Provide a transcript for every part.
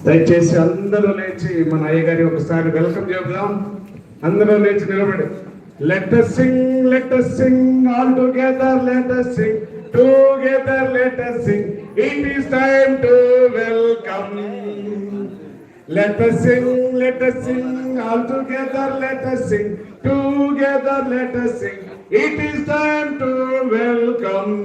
దయచేసి అందరూ లేచి మన అయ్య గారి ఒకసారి వెల్కమ్ చెబుదాం. అందరూ లేచి నిలబడి let us sing all together, let us sing together, let us sing, it is time to welcome. Let us sing all together, let us sing together, let us sing, it is time to welcome.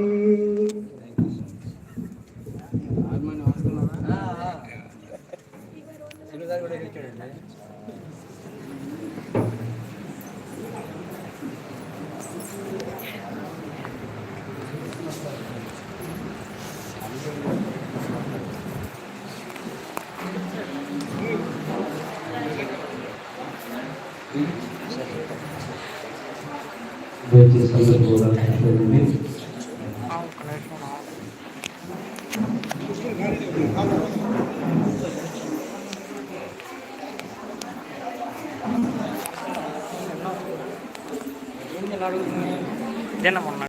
జనం